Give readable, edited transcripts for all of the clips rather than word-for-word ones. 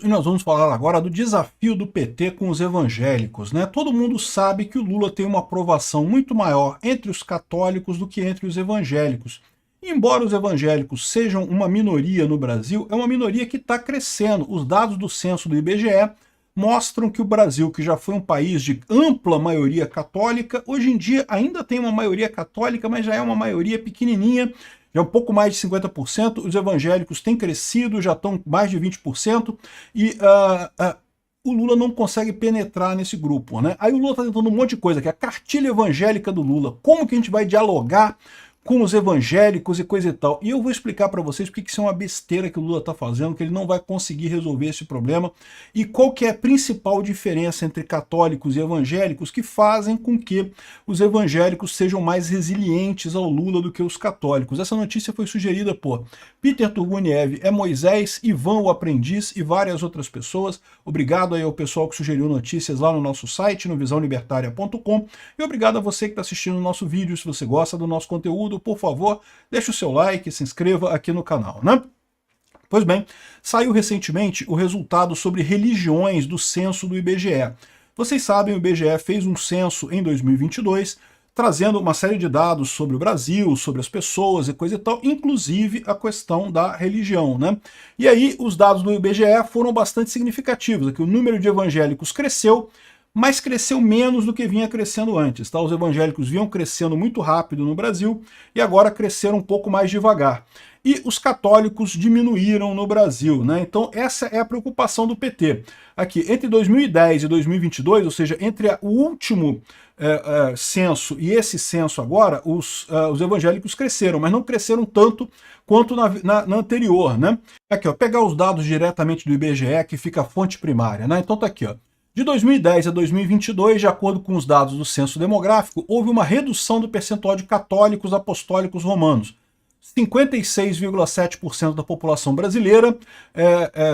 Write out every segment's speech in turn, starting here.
E nós vamos falar agora do desafio do PT com os evangélicos, né? Todo mundo sabe que o Lula tem uma aprovação muito maior entre os católicos do que entre os evangélicos. Embora os evangélicos sejam uma minoria no Brasil, é uma minoria que está crescendo. Os dados do censo do IBGE mostram que o Brasil, que já foi um país de ampla maioria católica, hoje em dia ainda tem uma maioria católica, mas já é uma maioria pequenininha, já é um pouco mais de 50%, os evangélicos têm crescido, já estão mais de 20%, e o Lula não consegue penetrar nesse grupo, né? Aí o Lula está tentando um monte de coisa, que é a cartilha evangélica do Lula. Como que a gente vai dialogar com os evangélicos e coisa e tal. E eu vou explicar para vocês porque isso é uma besteira que o Lula está fazendo, que ele não vai conseguir resolver esse problema, e qual que é a principal diferença entre católicos e evangélicos que fazem com que os evangélicos sejam mais resilientes ao Lula do que os católicos. Essa notícia foi sugerida por Peter Turguniev, Moisés, Ivan o Aprendiz e várias outras pessoas. Obrigado aí ao pessoal que sugeriu notícias lá no nosso site, no visãolibertaria.com, e obrigado a você que está assistindo o nosso vídeo. Se você gosta do nosso conteúdo, por favor, deixe o seu like e se inscreva aqui no canal, né? Pois bem, saiu recentemente o resultado sobre religiões do censo do IBGE. Vocês sabem, o IBGE fez um censo em 2022, trazendo uma série de dados sobre o Brasil, sobre as pessoas e coisa e tal, inclusive a questão da religião, né? E aí os dados do IBGE foram bastante significativos, que o número de evangélicos cresceu, mas cresceu menos do que vinha crescendo antes. Tá? Os evangélicos vinham crescendo muito rápido no Brasil e agora cresceram um pouco mais devagar. E os católicos diminuíram no Brasil, né? Então essa é a preocupação do PT. Aqui, entre 2010 e 2022, ou seja, entre o último censo e esse censo agora, os evangélicos cresceram, mas não cresceram tanto quanto na anterior, né? Aqui, ó, pegar os dados diretamente do IBGE, que fica a fonte primária, né? Então tá aqui, ó. De 2010 a 2022, de acordo com os dados do censo demográfico, houve uma redução do percentual de católicos apostólicos romanos. 56,7% da população brasileira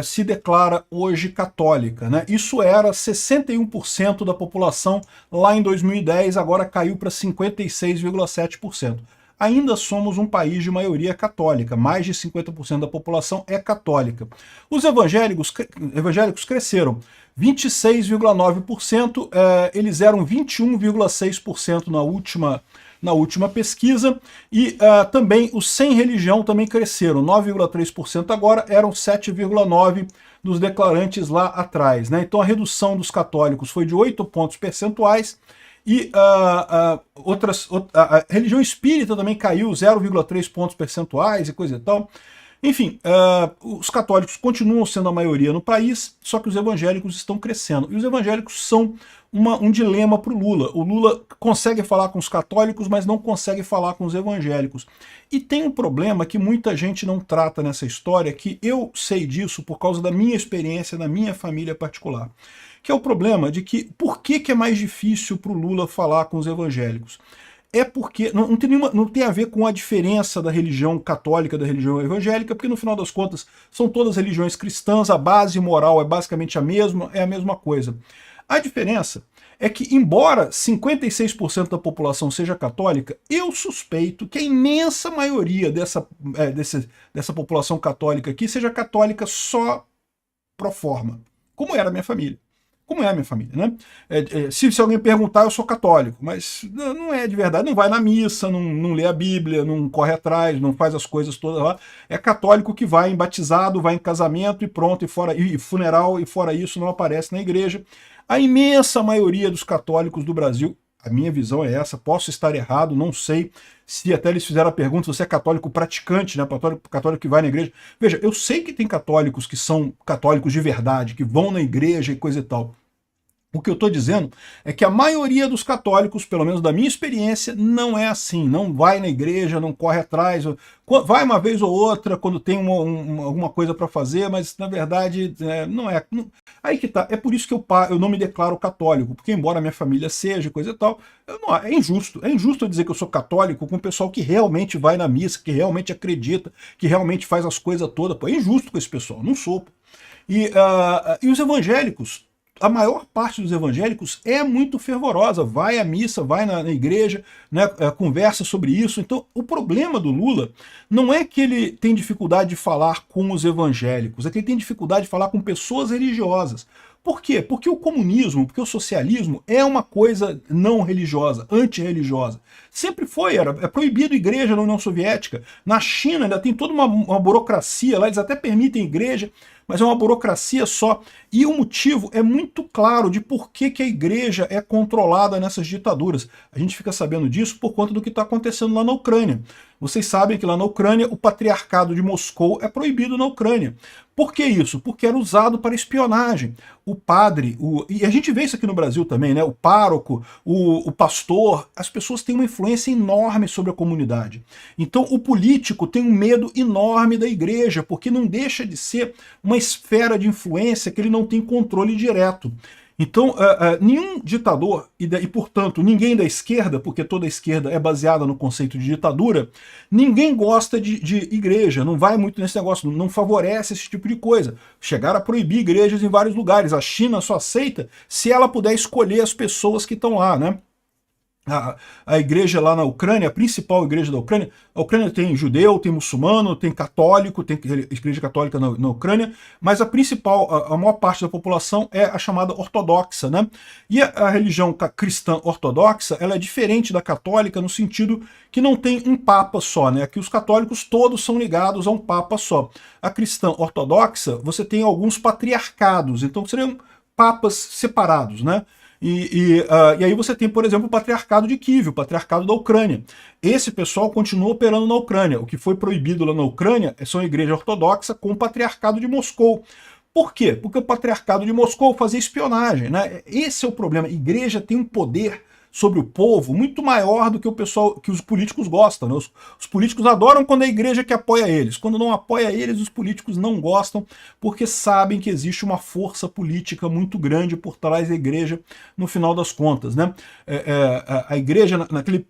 se declara hoje católica, né? Isso era 61% da população lá em 2010, agora caiu para 56,7%. Ainda somos um país de maioria católica, mais de 50% da população é católica. Os evangélicos cresceram 26,9%, eles eram 21,6% na última pesquisa, e também os sem religião também cresceram, 9,3% agora, eram 7,9% dos declarantes lá atrás, né? Então a redução dos católicos foi de 8 pontos percentuais, e a religião espírita também caiu 0,3 pontos percentuais e coisa e tal. Enfim, os católicos continuam sendo a maioria no país, só que os evangélicos estão crescendo. E os evangélicos são um dilema para o Lula. O Lula consegue falar com os católicos, mas não consegue falar com os evangélicos. E tem um problema que muita gente não trata nessa história, que eu sei disso por causa da minha experiência, da minha família particular, que é o problema de que por que é mais difícil para o Lula falar com os evangélicos? É porque não tem a ver com a diferença da religião católica da religião evangélica, porque no final das contas são todas religiões cristãs, a base moral é basicamente a mesma coisa. A diferença é que, embora 56% da população seja católica, eu suspeito que a imensa maioria dessa população católica aqui seja católica só pro forma, como era a minha família. Como é a minha família, né? Se alguém perguntar, eu sou católico, mas não é de verdade, não vai na missa, não lê a Bíblia, não corre atrás, não faz as coisas todas lá. É católico que vai em batizado, vai em casamento e pronto, e funeral, e fora isso não aparece na igreja. A imensa maioria dos católicos do Brasil, a minha visão é essa, posso estar errado, não sei se até eles fizeram a pergunta se você é católico praticante, né, católico que vai na igreja. Veja, eu sei que tem católicos que são católicos de verdade, que vão na igreja e coisa e tal. O que eu estou dizendo é que a maioria dos católicos, pelo menos da minha experiência, não é assim. Não vai na igreja, não corre atrás. Vai uma vez ou outra quando tem alguma coisa para fazer, mas na verdade não é. Aí que tá. É por isso que eu não me declaro católico, porque embora a minha família seja coisa e tal, é injusto. É injusto eu dizer que eu sou católico com o pessoal que realmente vai na missa, que realmente acredita, que realmente faz as coisas todas. Pô, é injusto com esse pessoal. Não sou. E os evangélicos, a maior parte dos evangélicos é muito fervorosa, vai à missa, vai na igreja, né, conversa sobre isso. Então, o problema do Lula não é que ele tem dificuldade de falar com os evangélicos, é que ele tem dificuldade de falar com pessoas religiosas. Por quê? Porque o comunismo, porque o socialismo é uma coisa não religiosa, antirreligiosa. Sempre foi, é proibido igreja na União Soviética. Na China ainda tem toda uma burocracia lá, eles até permitem igreja, mas é uma burocracia só. E o motivo é muito claro de por que a igreja é controlada nessas ditaduras. A gente fica sabendo disso por conta do que está acontecendo lá na Ucrânia. Vocês sabem que lá na Ucrânia o patriarcado de Moscou é proibido na Ucrânia. Por que isso? Porque era usado para espionagem. O padre, e a gente vê isso aqui no Brasil também, né? O pároco, o pastor, as pessoas têm uma influência enorme sobre a comunidade. Então o político tem um medo enorme da igreja, porque não deixa de ser uma esfera de influência que ele não tem controle direto. Então, nenhum ditador, e portanto ninguém da esquerda, porque toda a esquerda é baseada no conceito de ditadura, ninguém gosta de igreja, não vai muito nesse negócio, não favorece esse tipo de coisa. Chegaram a proibir igrejas em vários lugares, a China só aceita se ela puder escolher as pessoas que estão lá, né? A igreja lá na Ucrânia, a principal igreja da Ucrânia, a Ucrânia tem judeu, tem muçulmano, tem católico, tem igreja católica na Ucrânia, mas a principal, a maior parte da população é a chamada ortodoxa, né? E a religião cristã ortodoxa, ela é diferente da católica no sentido que não tem um papa só, né? Aqui os católicos todos são ligados a um papa só. A cristã ortodoxa, você tem alguns patriarcados, então seriam papas separados, né? E aí você tem, por exemplo, o patriarcado de Kiev, o patriarcado da Ucrânia. Esse pessoal continua operando na Ucrânia. O que foi proibido lá na Ucrânia são a igreja ortodoxa com o patriarcado de Moscou. Por quê? Porque o patriarcado de Moscou fazia espionagem, né? Esse é o problema. A igreja tem um poder sobre o povo muito maior do que o pessoal, que os políticos gostam, né? Os políticos adoram quando é a igreja que apoia eles. Quando não apoia eles, os políticos não gostam, porque sabem que existe uma força política muito grande por trás da igreja, no final das contas, né? A igreja,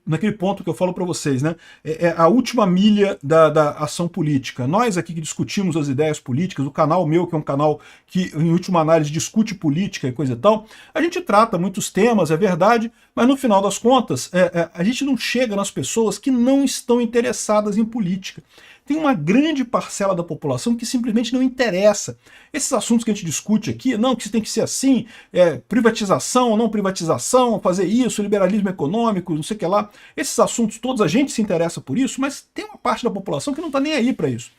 naquele ponto que eu falo para vocês, né? É a última milha da ação política. Nós aqui que discutimos as ideias políticas, o canal meu, que é um canal que, em última análise, discute política e coisa e tal, a gente trata muitos temas, é verdade, mas no final das contas, a gente não chega nas pessoas que não estão interessadas em política. Tem uma grande parcela da população que simplesmente não interessa. Esses assuntos que a gente discute aqui, não, que tem que ser assim, privatização, não privatização, fazer isso, liberalismo econômico, não sei o que lá. Esses assuntos todos, a gente se interessa por isso, mas tem uma parte da população que não está nem aí para isso.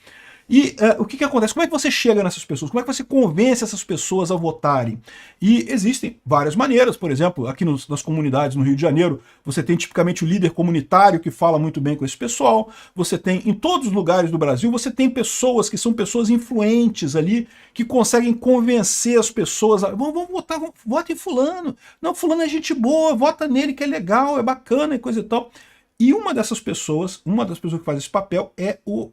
E o que acontece? Como é que você chega nessas pessoas? Como é que você convence essas pessoas a votarem? E existem várias maneiras, por exemplo, aqui nas comunidades no Rio de Janeiro, você tem tipicamente o líder comunitário que fala muito bem com esse pessoal, você tem, em todos os lugares do Brasil, você tem pessoas que são pessoas influentes ali, que conseguem convencer as pessoas a, vamos votar, vota em fulano, não, fulano é gente boa, vota nele que é legal, é bacana e coisa e tal. E uma das pessoas que faz esse papel é o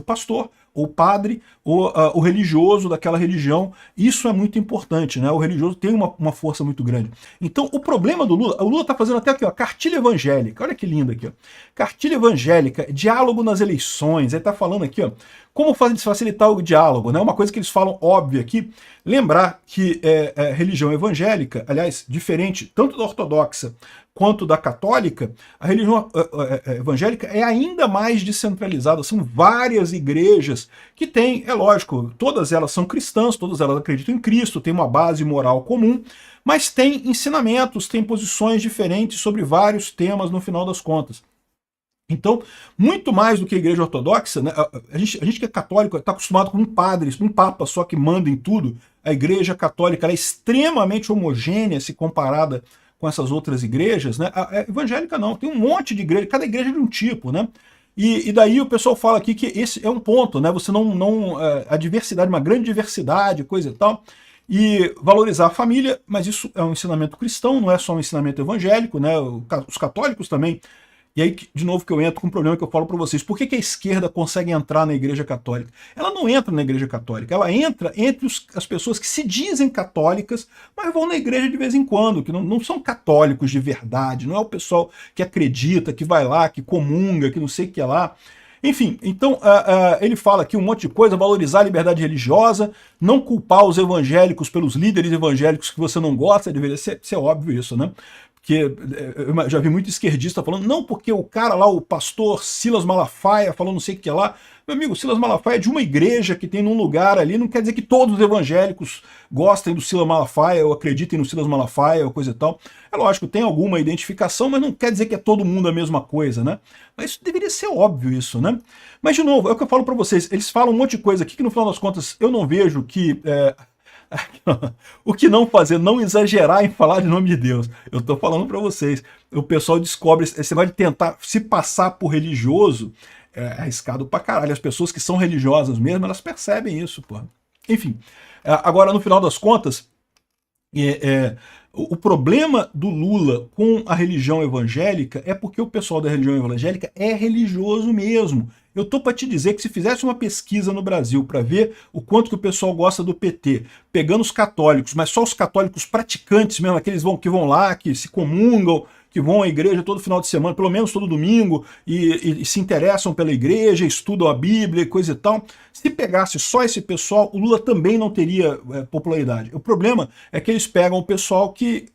pastor, ou o padre, ou o religioso daquela religião. Isso é muito importante, né? O religioso tem uma força muito grande. Então, o problema do Lula, o Lula está fazendo até aqui, ó, cartilha evangélica, olha que linda aqui, ó. Cartilha evangélica, diálogo nas eleições, ele está falando aqui, ó, como facilitar o diálogo, né? Uma coisa que eles falam óbvia aqui, lembrar que religião evangélica, aliás, diferente tanto da ortodoxa quanto da católica, a religião evangélica é ainda mais descentralizada, são várias igrejas que têm, é lógico, todas elas são cristãs, todas elas acreditam em Cristo, têm uma base moral comum, mas têm ensinamentos, têm posições diferentes sobre vários temas no final das contas. Então, muito mais do que a igreja ortodoxa, né, a gente que é católico está acostumado com um padre, um papa só que manda em tudo. A igreja católica é extremamente homogênea se comparada com essas outras igrejas, né? A evangélica não, tem um monte de igreja, cada igreja é de um tipo, né? E daí o pessoal fala aqui que esse é um ponto, né? Você a diversidade, uma grande diversidade, coisa e tal, e valorizar a família, mas isso é um ensinamento cristão, não é só um ensinamento evangélico, né? Os católicos também. E aí, de novo, que eu entro com um problema que eu falo para vocês. Por que a esquerda consegue entrar na igreja católica? Ela não entra na igreja católica, ela entra entre as pessoas que se dizem católicas, mas vão na igreja de vez em quando, que não são católicos de verdade, não é o pessoal que acredita, que vai lá, que comunga, que não sei o que é lá. Enfim, então ele fala aqui um monte de coisa, valorizar a liberdade religiosa, não culpar os evangélicos pelos líderes evangélicos que você não gosta, deveria ser óbvio isso, né? Porque eu já vi muito esquerdista falando, não, porque o cara lá, o pastor Silas Malafaia, falou não sei o que lá. Meu amigo, Silas Malafaia é de uma igreja que tem num lugar ali, não quer dizer que todos os evangélicos gostem do Silas Malafaia ou acreditem no Silas Malafaia ou coisa e tal. É lógico, tem alguma identificação, mas não quer dizer que é todo mundo a mesma coisa, né? Mas isso deveria ser óbvio isso, né? Mas, de novo, é o que eu falo para vocês, eles falam um monte de coisa aqui que no final das contas eu não vejo que... o que não fazer, não exagerar em falar de nome de Deus. Eu tô falando para vocês, o pessoal descobre, esse negócio de tentar se passar por religioso, é arriscado pra caralho. As pessoas que são religiosas mesmo, elas percebem isso, pô. Enfim, agora no final das contas, o problema do Lula com a religião evangélica é porque o pessoal da religião evangélica é religioso mesmo. Eu tô para te dizer que se fizesse uma pesquisa no Brasil para ver o quanto que o pessoal gosta do PT, pegando os católicos, mas só os católicos praticantes mesmo, aqueles que vão lá, que se comungam, que vão à igreja todo final de semana, pelo menos todo domingo, e se interessam pela igreja, estudam a Bíblia e coisa e tal. Se pegasse só esse pessoal, o Lula também não teria popularidade. O problema é que eles pegam o pessoal que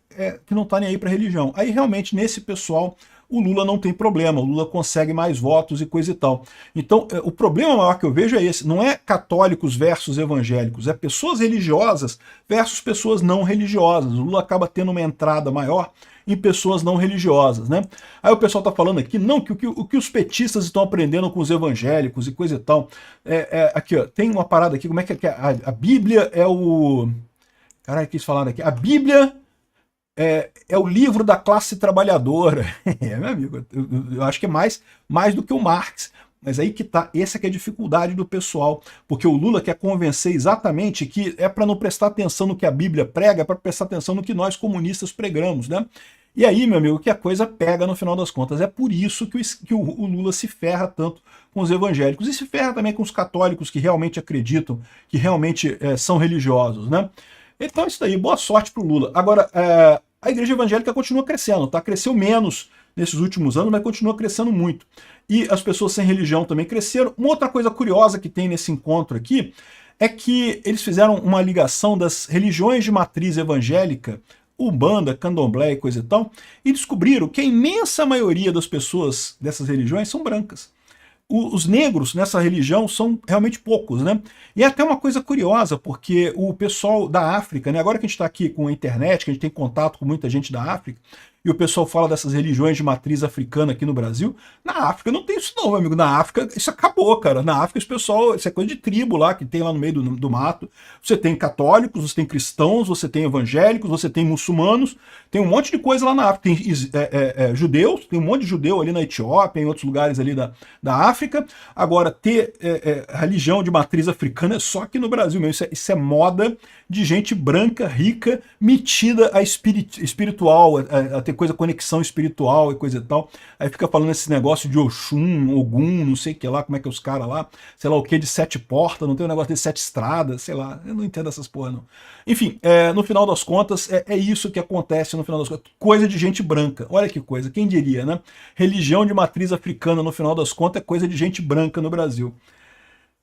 não está nem aí para religião. Aí realmente nesse pessoal o Lula não tem problema, o Lula consegue mais votos e coisa e tal. Então, o problema maior que eu vejo é esse, não é católicos versus evangélicos, é pessoas religiosas versus pessoas não religiosas. O Lula acaba tendo uma entrada maior em pessoas não religiosas, né? Aí o pessoal tá falando aqui, não, que o que os petistas estão aprendendo com os evangélicos e coisa e tal. Aqui, ó, tem uma parada aqui, como é que é? A Bíblia é o... Caralho, quis falar aqui. A Bíblia é o livro da classe trabalhadora. Meu amigo, eu acho que é mais do que o Marx. Mas aí que tá, essa que é a dificuldade do pessoal, porque o Lula quer convencer exatamente que é para não prestar atenção no que a Bíblia prega, é para prestar atenção no que nós comunistas pregamos, né? E aí, meu amigo, que a coisa pega no final das contas. É por isso que o Lula se ferra tanto com os evangélicos e se ferra também com os católicos que realmente acreditam, que realmente são religiosos, né? Então isso daí, boa sorte pro Lula. Agora, a igreja evangélica continua crescendo, tá? Cresceu menos nesses últimos anos, mas continua crescendo muito. E as pessoas sem religião também cresceram. Uma outra coisa curiosa que tem nesse encontro aqui é que eles fizeram uma ligação das religiões de matriz evangélica, Umbanda, Candomblé e coisa e tal, e descobriram que a imensa maioria das pessoas dessas religiões são brancas. Os negros nessa religião são realmente poucos, né? E é até uma coisa curiosa, porque o pessoal da África, né? Agora que a gente está aqui com a internet, que a gente tem contato com muita gente da África, e o pessoal fala dessas religiões de matriz africana aqui no Brasil, na África não tem isso não, meu amigo. Na África isso acabou, cara. Na África esse pessoal, isso é coisa de tribo lá, que tem lá no meio do mato. Você tem católicos, você tem cristãos, você tem evangélicos, você tem muçulmanos, tem um monte de coisa lá na África. Tem judeus, tem um monte de judeu ali na Etiópia, em outros lugares ali da África. Agora, ter religião de matriz africana é só aqui no Brasil mesmo. Isso é moda de gente branca, rica, metida a espiritual, a ter coisa, conexão espiritual e coisa e tal. Aí fica falando esse negócio de Oxum, Ogum, não sei o que lá, como é que é os caras lá, sei lá o que, de 7 portas, não tem um negócio de 7 estradas, sei lá, eu não entendo essas porra não. Enfim, no final das contas, é isso que acontece no final das contas, coisa de gente branca, olha que coisa, quem diria, né? Religião de matriz africana, no final das contas, é coisa de gente branca no Brasil.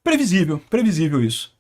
Previsível isso.